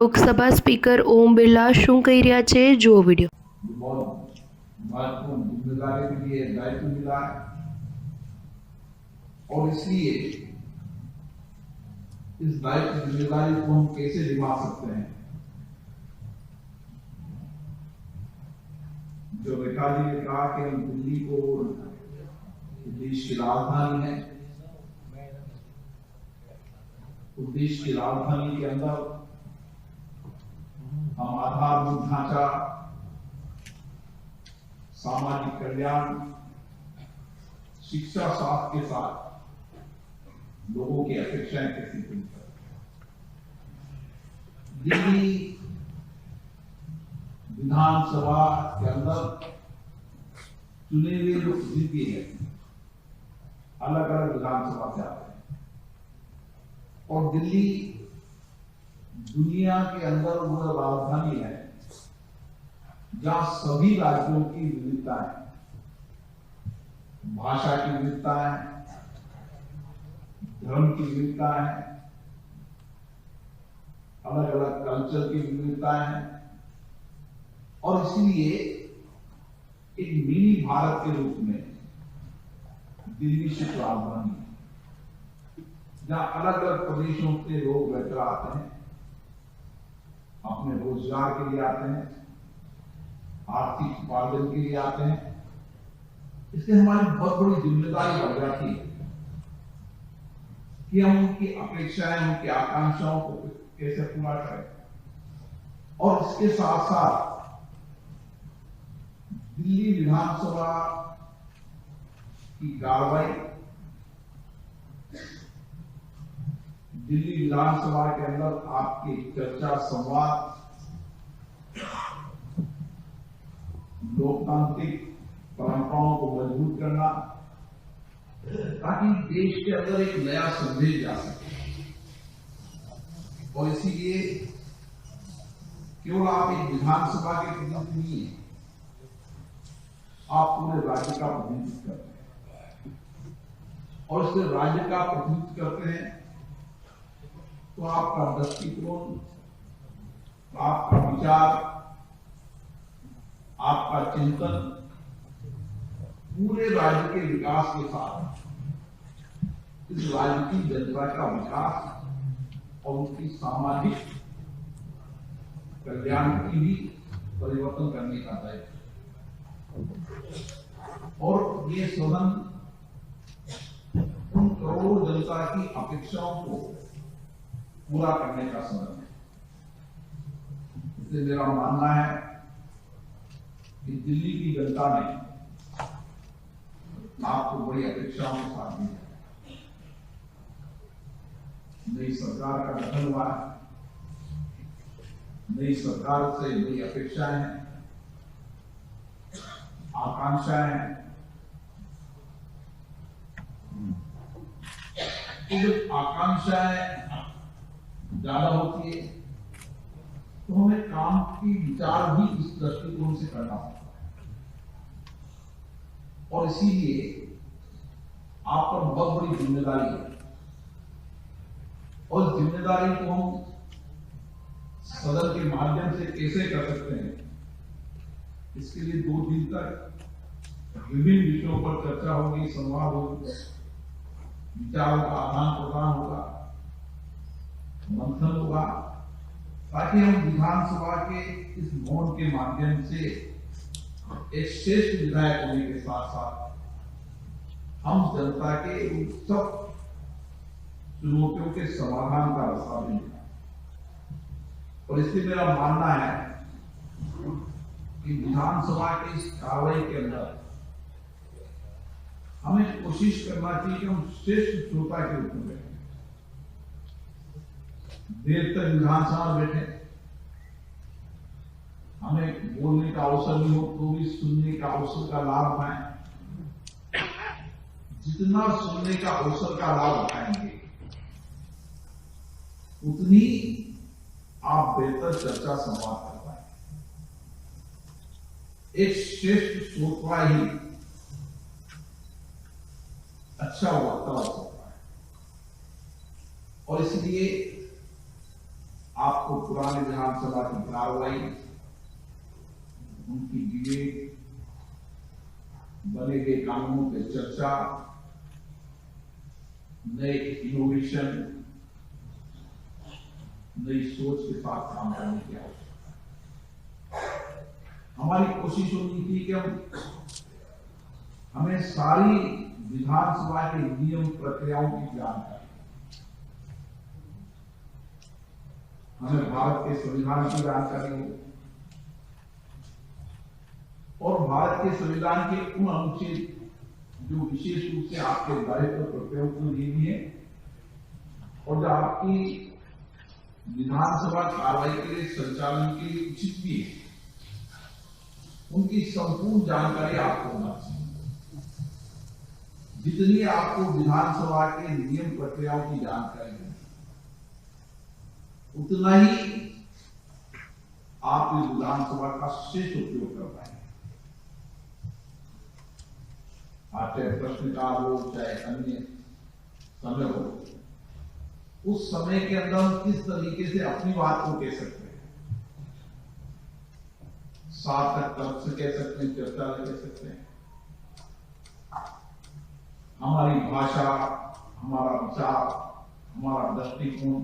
Lok Sabha speaker Om Birla શું કહી રહ્યા છે, જુઓ વિડીયો। बहुत महत्वपूर्ण जिम्मेदारी के लिए दायित्व मिला है और इसलिए इस दायित्व जिम्मेदारी को हम कैसे निभा सकते हैं। जो रेखा जी ने कहा कि हम दिल्ली को देश की राजधानी है, देश की राजधानी के अंदर हम आधारभूत ढांचा, सामाजिक कल्याण, शिक्षा, स्वास्थ्य के साथ लोगों की अपेक्षाएं कैसे पूरी करें। दिल्ली विधानसभा के अंदर चुने हुए जो प्रतिनिधि हैं अलग अलग विधानसभा से आते हैं और दिल्ली दुनिया के अंदर वह राजधानी है जहां सभी राज्यों की विविधता है, भाषा की विविधता है, धर्म की विविधता है, अलग अलग कल्चर की विविधता है और इसलिए एक मिनी भारत के रूप में दिल्ली से राजधानी है जहां अलग अलग प्रदेशों के लोग रहकर आते हैं, अपने रोजगार के लिए आते हैं, आर्थिक उपार्जन के लिए आते हैं। इसलिए हमारी बहुत बड़ी जिम्मेदारी बढ़ जाती है कि हम उनकी अपेक्षाएं, उनकी आकांक्षाओं को कैसे पूरा करें और इसके साथ साथ दिल्ली विधानसभा की कार्रवाई, दिल्ली विधानसभा के अंदर आपकी चर्चा, संवाद, लोकतांत्रिक परंपराओं को मजबूत करना ताकि देश के अंदर एक नया संदेश जा सके। और इसीलिए केवल आप एक विधानसभा के प्रतिनिधि नहीं हैं, आप पूरे राज्य का प्रतिनिधित्व करते हैं और इसलिए राज्य का प्रतिनिधित्व करते हैं तो आपका दृष्टिकोण, आपका विचार, आपका चिंतन पूरे राज्य के विकास के साथ इस राज्य की जनता का विकास और उनकी सामाजिक कल्याण की भी परिवर्तन करने का दायित्व और ये सदन उन करोड़ों जनता की अपेक्षाओं को पूरा करने का सदन है। इसलिए मेरा मानना है कि दिल्ली की जनता ने आपको बड़ी अपेक्षाओं के साथ दिया। नई सरकार का गठन हुआ है, नई सरकार से नई अपेक्षाएं हैं, आकांक्षाएं हैं। तो जब आकांक्षाएं ज्यादा होती है तो हमें काम की विचार भी इस दृष्टिकोण से करना होता है और इसीलिए आप पर बहुत बड़ी जिम्मेदारी है और जिम्मेदारी को हम सदन के माध्यम से कैसे कर सकते हैं, इसके लिए 2 दिन तक विभिन्न विषयों पर चर्चा होगी, संवाद होगा, विचारों का आदान प्रदान होगा, मंथन होगा ताकि हम विधानसभा के इस भवन के माध्यम से एक श्रेष्ठ विधायक होने के साथ साथ हम जनता के उन सब चुनौतियों के समाधान का रास्ता भी निकालें। और इसलिए मेरा मानना है कि विधानसभा की इस कार्रवाई के अंदर हमें कोशिश करना चाहिए कि हम श्रेष्ठ श्रोता के रूप में बैठे, देर तक विधानसभा बैठे, हमें बोलने का अवसर नहीं हो तो भी सुनने का अवसर का लाभ उठाएं। जितना सुनने का अवसर का लाभ उठाएंगे उतनी आप बेहतर चर्चा संवाद कर पाएंगे। एक श्रेष्ठ श्रोता ही अच्छा वार्तालाप होता है और इसलिए आपको पुराने विधानसभा की कार्रवाई, उनकी डिबेट, बने गए कानूनों पर चर्चा, नए इनोवेशन, नई सोच के साथ काम करने की आवश्यकता। हमारी कोशिश होनी थी कि हमें सारी विधानसभा के नियम प्रक्रियाओं की जानकारी, हमें भारत के संविधान की जानकारी हो और भारत के संविधान के उन अनुच्छेद जो विशेष रूप से आपके दायित्व प्रयोग को लिए और जो आपकी विधानसभा कार्रवाई के लिए संचालन के लिए उचित भी है, उनकी संपूर्ण जानकारी आपको होना चाहिए। जितनी आपको विधानसभा के नियम प्रक्रियाओं की जानकारी है, उतना ही आप इस विधानसभा का श्रेष्ठ उपयोग कर पाएंगे। आप चाहे प्रश्नकाल हो, चाहे अन्य समय हो, उस समय के अंदर हम किस तरीके से अपनी बात को कह सकते हैं, सार्थक तर्क से कह सकते हैं, चर्चा से कह सकते हैं। हमारी भाषा, हमारा विचार, हमारा दृष्टिकोण